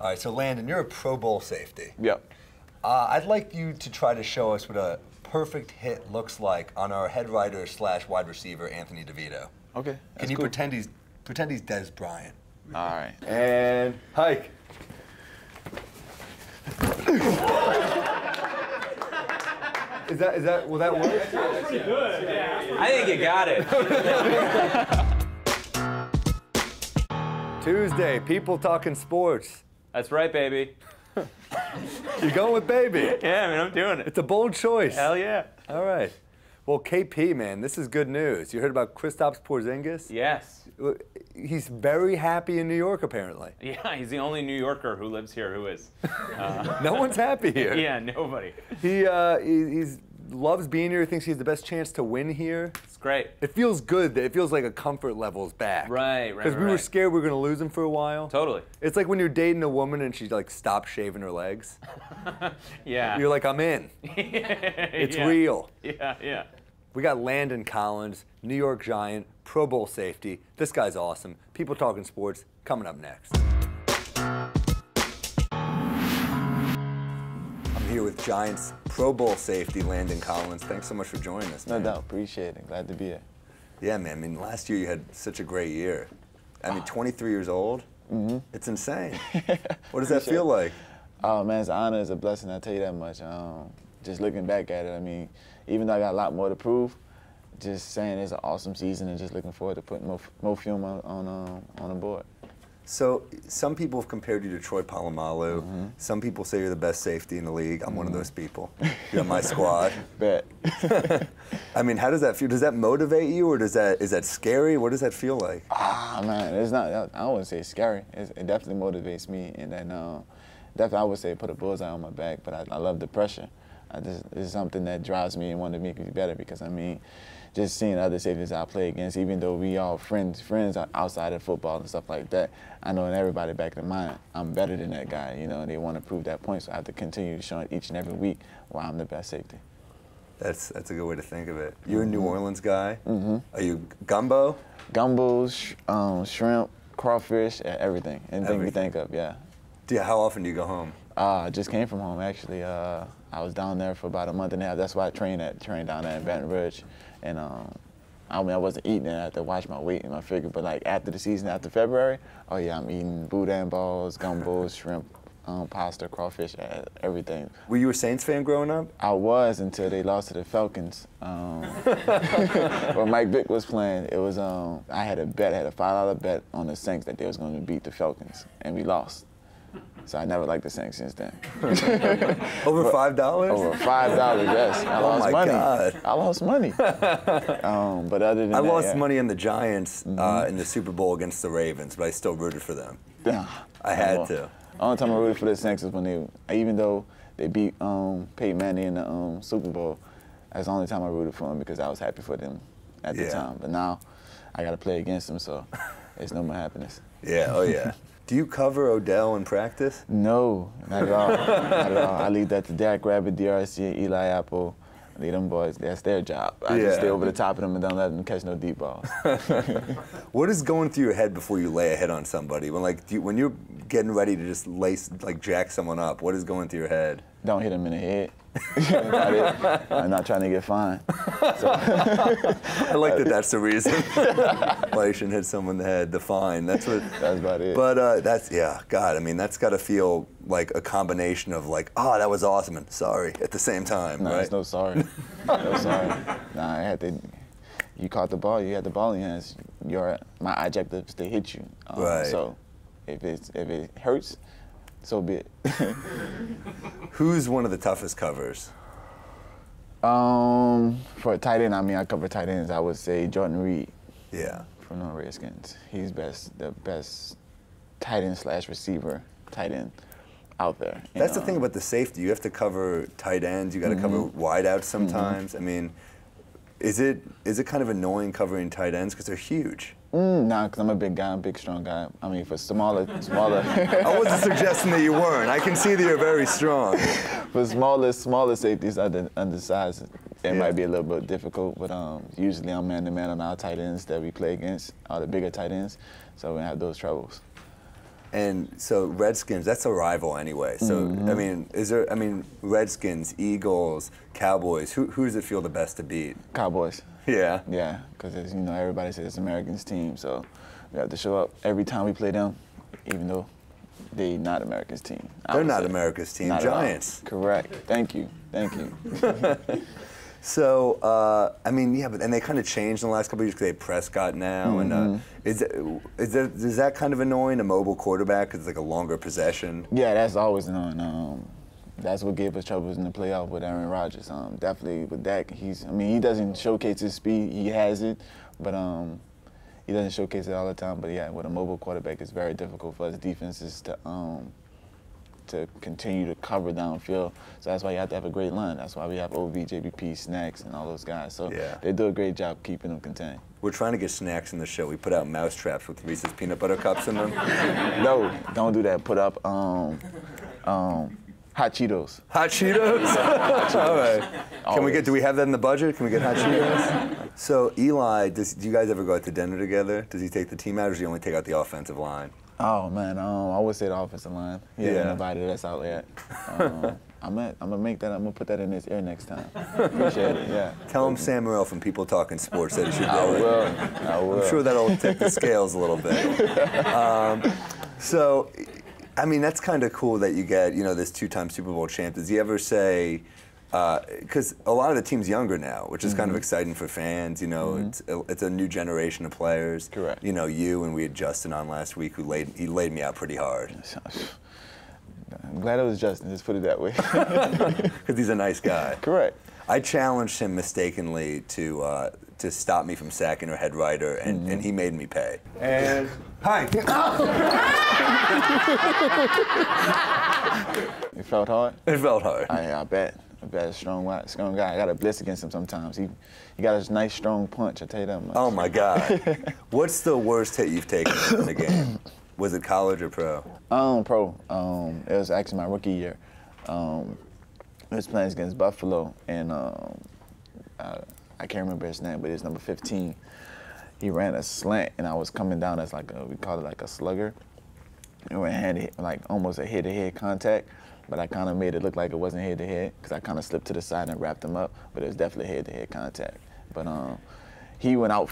All right, so Landon, you're a Pro Bowl safety. Yep. I'd like you to try to show us what a perfect hit looks like on our head writer / wide receiver, Anthony DeVito. Okay. Can you pretend he's Des Bryant? All right. And hike. Will that work? That's pretty good. Yeah. I think you got it. Tuesday, people talking sports. That's right, baby. You're going with baby? Yeah, I mean, I'm doing it. It's a bold choice. Hell yeah. All right. Well, KP, man, this is good news. You heard about Kristaps Porzingis? Yes. He's very happy in New York, apparently. Yeah, he's the only New Yorker who lives here who is. No one's happy here. Yeah, nobody. He loves being here. He thinks he has the best chance to win here. It's great. It feels good. It feels like a comfort level's back. Right. Because we were scared we were going to lose him for a while. Totally. It's like when you're dating a woman and she like stops shaving her legs. Yeah. You're like, I'm in. It's real. Yeah. We got Landon Collins, New York Giant, Pro Bowl safety. This guy's awesome. People talking sports, coming up next. I'm here with Giants Pro Bowl safety, Landon Collins. Thanks so much for joining us, man. No doubt, appreciate it. Glad to be here. Yeah, man, I mean, last year you had such a great year. I mean, 23 years old, It's insane. What does that feel like? Oh, man, it's an honor, it's a blessing, I'll tell you that much. Just looking back at it, I mean, even though I got a lot more to prove, just saying it's an awesome season and just looking forward to putting more film on the board. So some people have compared you to Troy Polamalu. Some people say you're the best safety in the league. I'm one of those people. You're on my squad. Bet. I mean, how does that feel? Does that motivate you, or is that scary? What does that feel like? Ah, man, it's not. I wouldn't say it's scary. It definitely motivates me, and then definitely I would say put a bullseye on my back. But I love the pressure. It's something that drives me and want to make me better, because I mean, just seeing other safeties I play against, even though we all friends outside of football and stuff like that, I know in everybody back in mind, I'm better than that guy, you know, and they want to prove that point, so I have to continue to show it each and every week why I'm the best safety. That's a good way to think of it. You're a New Orleans guy. Are you gumbo? Gumbos, shrimp, crawfish, everything. Anything you think of, yeah. How often do you go home? I just came from home, actually. I was down there for about a month and a half. That's why I trained down there in Baton Rouge. And I mean, I wasn't eating it. I had to watch my weight and my figure. But like after the season, after February, oh yeah, I'm eating boudin balls, gumbos, shrimp, pasta, crawfish, everything. Were you a Saints fan growing up? I was, until they lost to the Falcons. When Mike Vick was playing, it was I had a $5 bet on the Saints that they was going to beat the Falcons, and we lost. So I never liked the Saints since then. Over $5? Over $5, yes. I lost money. God. I lost money. But other than I that, lost money on the Giants in the Super Bowl against the Ravens, but I still rooted for them. I had to. The only time I rooted for the Saints was when even though they beat Peyton Manning in the Super Bowl, that's the only time I rooted for them, because I was happy for them at the time. But now I got to play against them, so it's no more happiness. Yeah, oh yeah. Do you cover Odell in practice? No, not at all. Not at all. I leave that to Dak Rabbit, DRC, and Eli Apple. I leave them boys. That's their job. I just stay over the top of them and don't let them catch no deep balls. What is going through your head before you lay a hit on somebody? When you're getting ready to just jack someone up, what is going through your head? Don't hit them in the head. About it. I'm not trying to get fined. So. I like that. That's the reason why you shouldn't hit someone in the head. The fine. That's about it. But God. I mean, that's got to feel like a combination of like, oh, that was awesome, and sorry at the same time. No, right? There's no sorry. No sorry. Nah, I had to. You caught the ball. You had the ball in your hands. My objective is to hit you. Right. So if it hurts, so be it. Who's one of the toughest covers? For a tight end, I mean, I cover tight ends. I would say Jordan Reed. Yeah. From the Redskins. He's the best tight end / receiver tight end out there. That's the thing about the safety. You have to cover tight ends. You got to cover wideouts sometimes. I mean, is it kind of annoying covering tight ends because they're huge? Nah, because I'm a big guy, I'm a big, strong guy. I mean, for smaller. I wasn't suggesting that you weren't. I can see that you're very strong. For smaller safeties, undersized, it might be a little bit difficult, but usually I'm man-to-man on our tight ends that we play against, all the bigger tight ends, so we have those troubles. And so Redskins, that's a rival anyway. So I mean, Redskins, Eagles, Cowboys. Who does it feel the best to beat? Cowboys. Yeah. Yeah, because everybody says it's Americans team, so we have to show up every time we play them, even though they're not America's team. They're not America's team. Giants. Correct. Thank you. So, and they kind of changed in the last couple of years because they have Prescott now. And is that kind of annoying, a mobile quarterback, because it's like a longer possession? Yeah, that's always annoying. That's what gave us troubles in the playoff with Aaron Rodgers. Definitely with Dak, he doesn't showcase his speed. He has it, but he doesn't showcase it all the time. But yeah, with a mobile quarterback, it's very difficult for us defenses to continue to cover downfield. So that's why you have to have a great line. That's why we have OV, JBP, Snacks, and all those guys. So they do a great job keeping them contained. We're trying to get Snacks in the show. We put out mouse traps with Reese's peanut butter cups in them. No, don't do that. Put up Hot Cheetos. Hot Cheetos? Hot Cheetos. All right. Do we have that in the budget? Can we get Hot Cheetos? So Eli, do you guys ever go out to dinner together? Does he take the team out, or does he only take out the offensive line? Oh man, I would say the offensive line. Yeah, nobody that's out there. I'm gonna put that in his ear next time. Appreciate it. Yeah. Tell him Sam Morril from People Talking Sports said he should do it. I will. I'm sure that'll tip the scales a little bit. So, I mean, that's kind of cool that you get, this two-time Super Bowl champ. Does he ever say, because a lot of the team's younger now, which is kind of exciting for fans. It's a new generation of players. Correct. You and we had Justin on last week, he laid me out pretty hard. I'm glad it was Justin. Just put it that way. Because he's a nice guy. Correct. I challenged him mistakenly to stop me from sacking our head writer, and he made me pay. And hi. It felt hard? It felt hard. I bet. A strong guy. I got a bliss against him sometimes. He got a nice, strong punch, I tell you that much. Oh, my God. What's the worst hit you've taken in a game? Was it college or pro? Pro. It was actually my rookie year. It was playing against Buffalo, and I can't remember his name, but it's number 15. He ran a slant, and I was coming down as we call it like a slugger. And we had almost a head-to-head contact, but I kind of made it look like it wasn't head-to-head because I kind of slipped to the side and wrapped him up, but it was definitely head-to-head contact. But he went out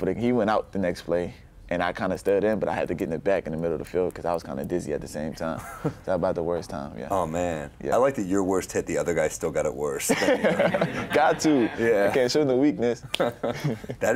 the next play, and I kind of stood in, but I had to get in the back in the middle of the field because I was kind of dizzy at the same time. That's about the worst time, yeah. Oh, man. Yeah. I like that your worst hit, the other guy still got it worse. Got to. Yeah. I can't show no weakness. That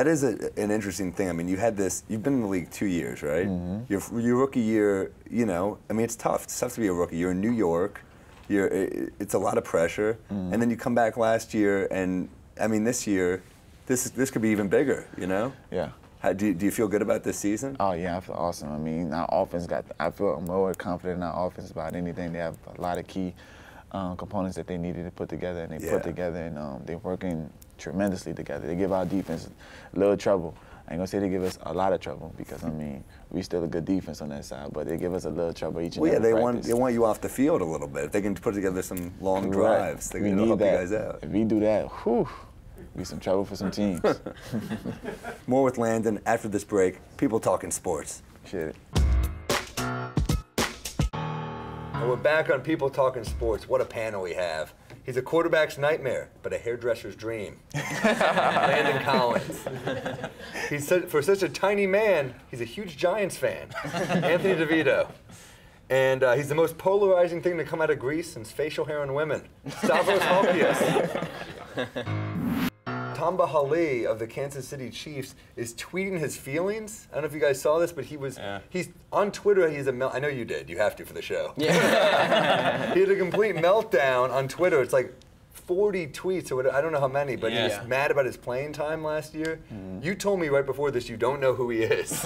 is an interesting thing. I mean, you've been in the league 2 years, right? Your rookie year, it's tough. It's tough to be a rookie. You're in New York. It's a lot of pressure. And then you come back last year, and, this year, this could be even bigger, Yeah. Do you feel good about this season? Oh, yeah, I feel awesome. Our offense I feel more confident in our offense about anything. They have a lot of key components that they needed to put together, and they put together, and they're working tremendously together. They give our defense a little trouble. I ain't gonna say they give us a lot of trouble because, we still a good defense on that side, but they give us a little trouble each and every practice. They want you off the field a little bit. If they can put together some long drives, they're gonna help you guys out. If we do that, whew. Be some trouble for some teams. More with Landon after this break. People Talking Sports. Shit. And we're back on People Talking Sports. What a panel we have. He's a quarterback's nightmare, but a hairdresser's dream. Landon Collins. For such a tiny man, he's a huge Giants fan. Anthony DeVito. And he's the most polarizing thing to come out of Greece since facial hair on women. Stavros Halkias. Tamba Hali of the Kansas City Chiefs is tweeting his feelings. I don't know if you guys saw this, but he's on Twitter. I know you did. You have to for the show. Yeah. He had a complete meltdown on Twitter. It's like 40 tweets or whatever. I don't know how many, but he was mad about his playing time last year. You told me right before this you don't know who he is.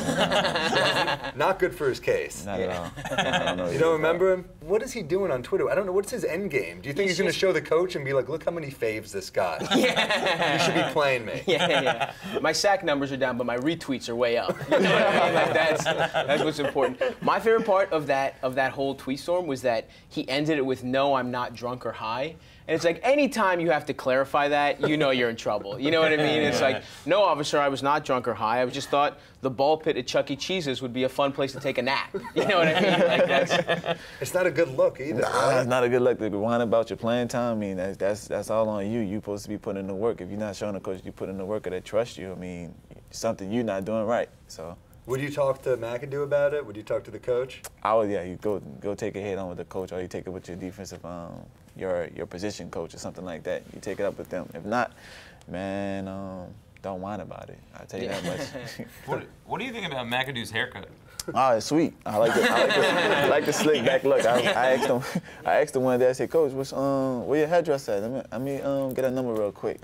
Not good for his case. Not at all. I don't know. You don't remember him? What is he doing on Twitter? I don't know. What's his end game? Do you think he's going to show the coach and be like, look how many faves this guy? Yeah. You should be playing me. Yeah. My sack numbers are down, but my retweets are way up. You know what I mean? Like that's what's important. My favorite part of that whole tweet storm was that he ended it with "No, I'm not drunk or high." And it's like anytime you have to clarify that, you know you're in trouble. You know what I mean? It's like, no, officer, I was not drunk or high. I just thought the ball pit at Chuck E. Cheese's would be a fun place to take a nap. You know what I mean? Like that's. It's not a good look either. Nah, it's not a good look to whine about your playing time. I mean, that's all on you. You're supposed to be putting in the work. If you're not showing the coach you put in the work or they trust you, I mean, something you're not doing right. So. Would you talk to McAdoo about it? Would you talk to the coach? I would, yeah. You go take it head on with the coach, or you take it with your defensive, your position coach or something like that. You take it up with them. If not, man, don't whine about it. I'll tell you that much. What do you think about McAdoo's haircut? Oh, it's sweet. I like the slick back look. I asked him one day. I said, Coach, where your headdress at? Let me get a number real quick.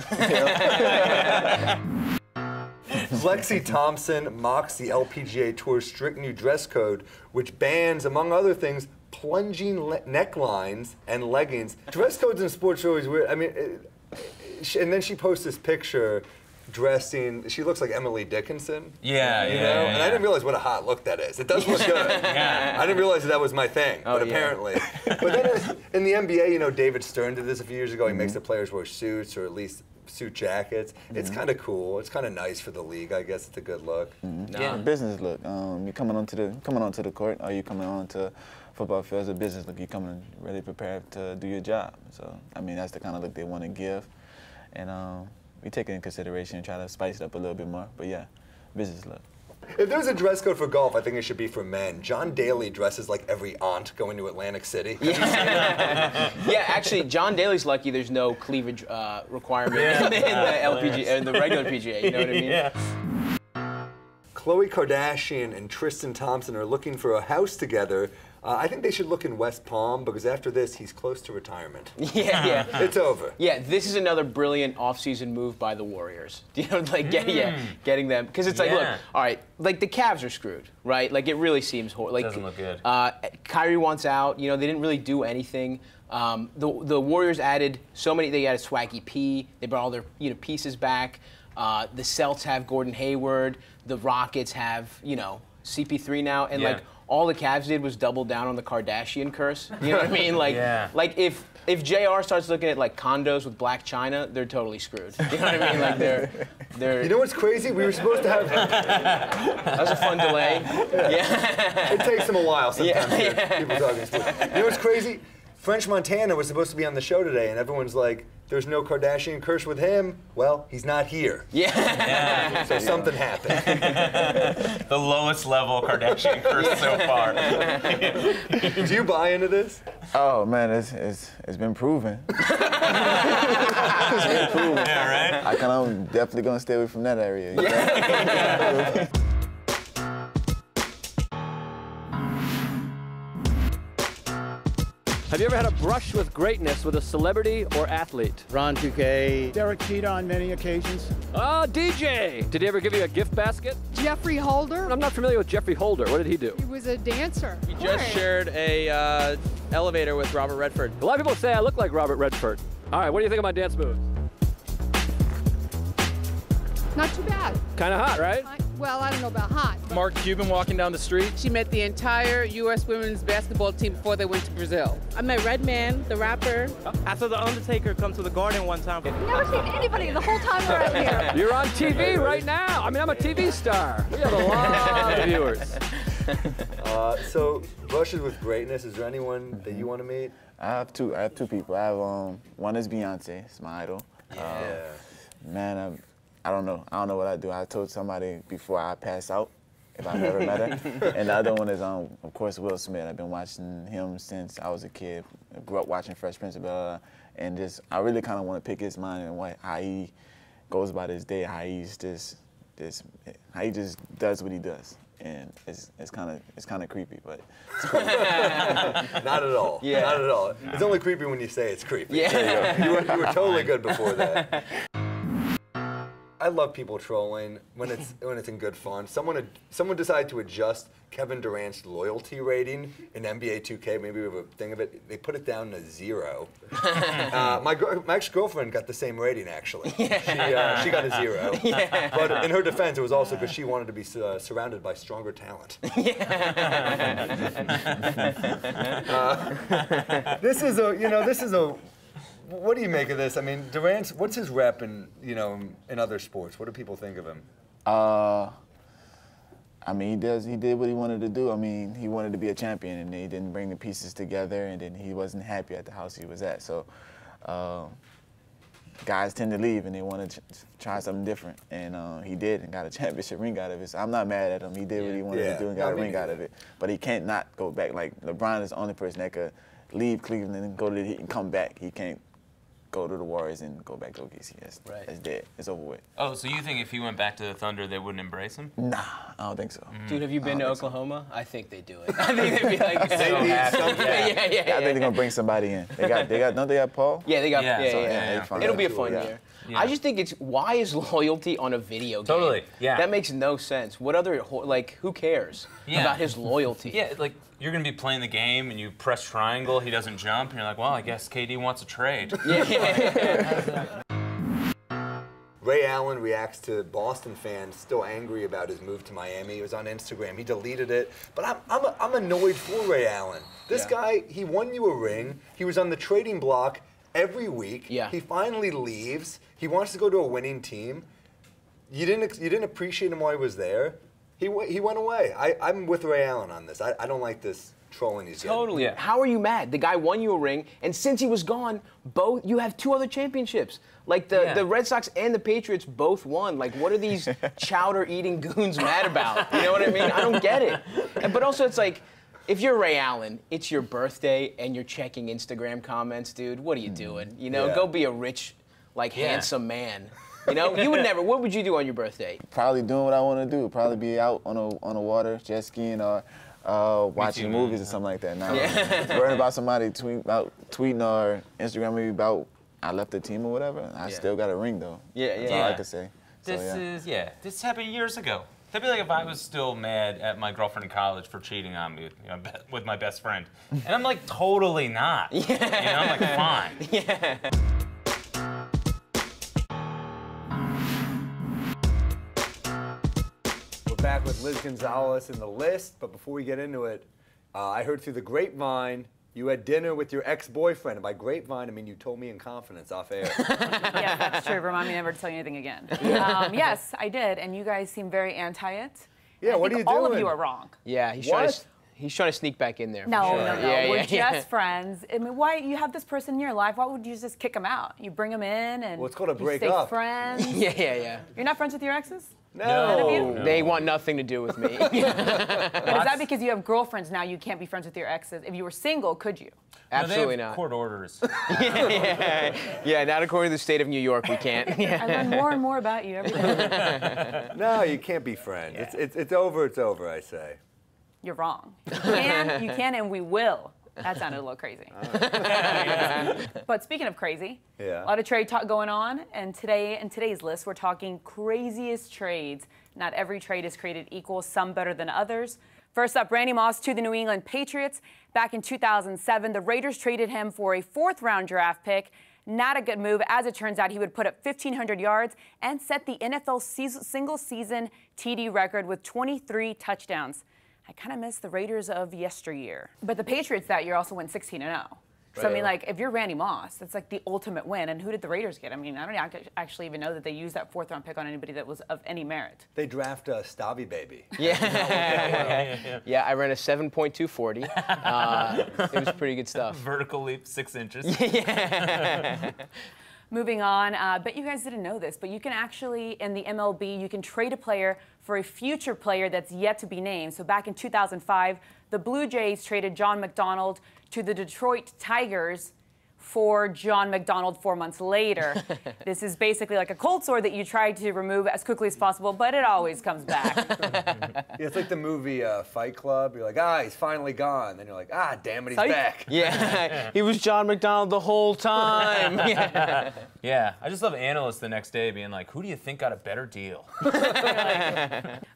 Lexi Thompson mocks the LPGA Tour's strict new dress code, which bans, among other things, plunging necklines and leggings. Dress codes in sports are always weird. I mean, and then she posts this picture dressing. She looks like Emily Dickinson. Yeah, you know? And I didn't realize what a hot look that is. It does look good. Yeah. I didn't realize that was my thing, but apparently. But then in the NBA, you know, David Stern did this a few years ago. He makes the players wear suits or at least suit jackets. It's kind of cool. It's kind of nice for the league. I guess it's a good look. Yeah, business look. You coming onto the court, or you coming onto football field as a business look. You coming ready prepared to do your job. So I mean, that's the kind of look they want to give, and we take it in consideration and try to spice it up a little bit more. But yeah, business look. If there's a dress code for golf, I think it should be for men. John Daly dresses like every aunt going to Atlantic City. Yeah, actually, John Daly's lucky there's no cleavage requirement in the LPGA, in the regular PGA. You know what I mean? Yeah. Khloe Kardashian and Tristan Thompson are looking for a house together. I think they should look in West Palm because after this, he's close to retirement. Yeah. It's over. Yeah, this is another brilliant off-season move by the Warriors. You know, like getting them because it's like, look, all right, like the Cavs are screwed, right? Like it really seems like doesn't look good. Kyrie wants out. You know, they didn't really do anything. The Warriors added so many. They added Swaggy P. They brought all their pieces back. The Celts have Gordon Hayward. The Rockets have CP3 now, and like. All the Cavs did was double down on the Kardashian curse. You know what I mean? Like, like if JR starts looking at like condos with Black China, they're totally screwed. You know what I mean? Like they're. You know what's crazy? We were supposed to have. That was a fun delay. Yeah. It takes them a while sometimes. People talking sports. You know what's crazy? French Montana was supposed to be on the show today, and everyone's like, "There's no Kardashian curse with him." Well, he's not here. Yeah. So something happened. The lowest level Kardashian curse so far. Do you buy into this? Oh man, it's been proven. It's been proven. Yeah, right. I'm definitely gonna stay away from that area. You know? Have you ever had a brush with greatness with a celebrity or athlete? Ron 2K. Derek Jeter on many occasions. Oh, DJ! Did he ever give you a gift basket? Jeffrey Holder. I'm not familiar with Jeffrey Holder. What did he do? He was a dancer. He just shared a elevator with Robert Redford. A lot of people say I look like Robert Redford. All right, what do you think of my dance moves? Not too bad. Kind of hot, right? Well, I don't know about hot. Mark Cuban walking down the street. She met the entire U.S. women's basketball team before they went to Brazil. I met Redman, the rapper. I saw The Undertaker come to the Garden one time. I've never seen anybody the whole time we're out here. You're on TV right now. I mean, I'm a TV star. We have a lot of viewers. So, brushes with greatness. Is there anyone that you want to meet? I have two people. I have one is Beyonce. It's my idol. Man, I don't know. I don't know what I do. I told somebody before I pass out if I never met her. And the other one is, of course, Will Smith. I've been watching him since I was a kid. I grew up watching Fresh Prince of Bel-Air. And just, I really kind of want to pick his mind and how he goes about his day, how he just does what he does. And it's kind of creepy, but it's cool. Not at all. Yeah. Not at all. It's only creepy when you say it's creepy. Yeah. You were totally good before that. I love people trolling when it's in good fun. Someone decided to adjust Kevin Durant's loyalty rating in NBA 2K. Maybe we have a thing of it. They put it down to 0. My ex-girlfriend got the same rating actually. She got a 0. Yeah. But in her defense, it was also because she wanted to be surrounded by stronger talent. This is a what do you make of this? I mean, Durant's, what's his rep in, you know, in other sports? What do people think of him? I mean, he did what he wanted to do. I mean, he wanted to be a champion, and he didn't bring the pieces together, and then he wasn't happy at the house he was at. So guys tend to leave, and they want to try something different. And he did and got a championship ring out of it. So I'm not mad at him. He did what he wanted to do and got a ring out of it. But he can't not go back. Like, LeBron is the only person that could leave Cleveland and go to the Heat and come back. He can't go to the Warriors and go back to OKC. That's dead. It's over with. Oh, so you think if he went back to the Thunder, they wouldn't embrace him? Nah, I don't think so. Dude, have you been to Oklahoma? So. I think they do it. I think they'd be like, so happy. I think they're gonna bring somebody in. Don't they got Paul? Yeah, they got. It'll be a fun year. Yeah. I just think it's, why is loyalty on a video game? Totally, yeah. That makes no sense. What other, like, who cares about his loyalty? Yeah, like, you're going to be playing the game and you press triangle, he doesn't jump, and you're like, well, I guess KD wants a trade. Ray Allen reacts to Boston fans still angry about his move to Miami. It was on Instagram. He deleted it. But I'm annoyed for Ray Allen. This guy, he won you a ring. He was on the trading block every week. Yeah. He finally leaves. He wants to go to a winning team. You didn't appreciate him while he was there. He went away. I'm with Ray Allen on this. I don't like this trolling he's getting. Totally. Yeah. How are you mad? The guy won you a ring, and since he was gone, you have 2 other championships. Like the Red Sox and the Patriots both won. Like, what are these chowder-eating goons mad about? You know what I mean? I don't get it. But also, it's like, if you're Ray Allen, it's your birthday, and you're checking Instagram comments, dude. What are you doing? You know, go be a rich, like, handsome man. You know, you would never. What would you do on your birthday? Probably doing what I want to do. Probably be out on the water, jet skiing, or watching movies or something like that. Now, worrying about somebody tweeting or Instagram maybe about I left the team or whatever. I still got a ring though. That's all I can say. This happened years ago. That'd be like if I was still mad at my girlfriend in college for cheating on me, you know, with my best friend, and I'm like totally not. You know, I'm like fine. Back with Liz Gonzalez in the list, but before we get into it, I heard through the grapevine you had dinner with your ex-boyfriend. And by grapevine, I mean you told me in confidence off air. Yeah, that's true. Remind me never to tell you anything again. Yes, I did, and you guys seem very anti it. Yeah, what are you doing? All of you are wrong. Yeah, he's trying to sneak back in there. No, for sure. no. We're just friends. I mean, why you have this person in your life? Why would you just kick him out? You bring him in and it's called a break stay up. friends. Yeah. You're not friends with your exes? No. They want nothing to do with me. But is that because you have girlfriends now? You can't be friends with your exes. If you were single, could you? Absolutely not. Court orders. Yeah, not according to the state of New York, we can't. I learn more and more about you every day. No, you can't be friends. Yeah. It's over, I say. You're wrong. You can, and we will. That sounded a little crazy. But speaking of crazy, a lot of trade talk going on, and in today's list, we're talking craziest trades. Not every trade is created equal, some better than others. First up, Randy Moss to the New England Patriots. Back in 2007, the Raiders traded him for a 4th-round draft pick. Not a good move. As it turns out, he would put up 1,500 yards and set the NFL single-season TD record with 23 touchdowns. I kind of miss the Raiders of yesteryear. But the Patriots that year also went 16-0. So, I mean, like, if you're Randy Moss, that's like the ultimate win. And who did the Raiders get? I mean, I don't actually even know that they used that 4th-round pick on anybody that was of any merit. They draft Stavy Baby. Yeah, I ran a 7.2 40. It was pretty good stuff. Vertical leap, 6 inches. Moving on, bet you guys didn't know this, but you can actually, in the MLB, you can trade a player for a future player that's yet to be named. So back in 2005, the Blue Jays traded John McDonald to the Detroit Tigers for John McDonald 4 months later. This is basically like a cold sore that you try to remove as quickly as possible, but it always comes back. It's like the movie Fight Club. You're like, he's finally gone. Then you're like, damn it, he's back. Yeah, he was John McDonald the whole time. Yeah, I just love analysts the next day being like, who do you think got a better deal?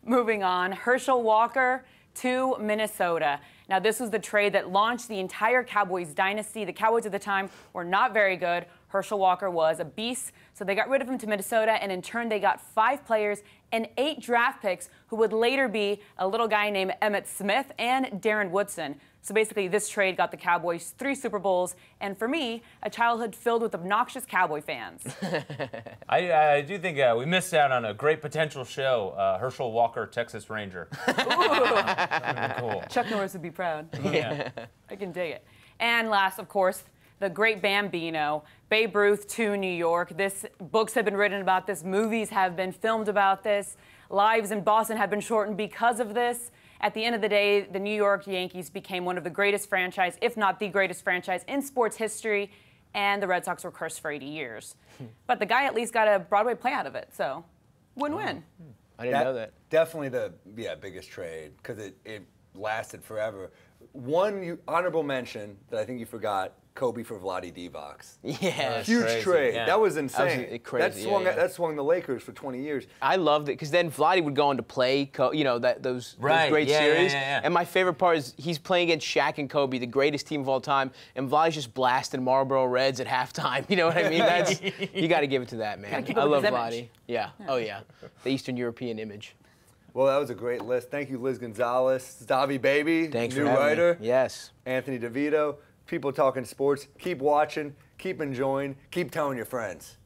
Moving on, Herschel Walker to Minnesota. Now, this was the trade that launched the entire Cowboys dynasty. The Cowboys at the time were not very good. Herschel Walker was a beast, so they got rid of him to Minnesota, and in turn, they got 5 players and 8 draft picks who would later be a little guy named Emmitt Smith and Darren Woodson. So basically, this trade got the Cowboys 3 Super Bowls, and for me, a childhood filled with obnoxious Cowboy fans. I do think we missed out on a great potential show, Herschel Walker, Texas Ranger. Cool. Chuck Norris would be proud. Yeah. I can dig it. And last, of course, the great Bambino, Babe Ruth to New York. Books have been written about this, movies have been filmed about this, lives in Boston have been shortened because of this. At the end of the day, the New York Yankees became one of the greatest franchise, if not the greatest franchise in sports history, and the Red Sox were cursed for 80 years. But the guy at least got a Broadway play out of it, so win-win. I didn't know that. Definitely the biggest trade, because it lasted forever. One honorable mention that I think you forgot, Kobe for Vlade Divac. Yeah. Huge trade. Yeah. That was insane. That was crazy. That swung the Lakers for 20 years. I loved it because then Vlade would go on to play, those great series. And my favorite part is he's playing against Shaq and Kobe, the greatest team of all time, and Vlade's just blasting Marlboro Reds at halftime. You know what I mean? You got to give it to that, man. I love Vlade. Yeah. Oh yeah. The Eastern European image. Well, that was a great list. Thank you, Liz Gonzalez, Stavi Baby, Thanks new for having writer. Me. Yes. Anthony DeVito. People talking sports. Keep watching. Keep enjoying. Keep telling your friends.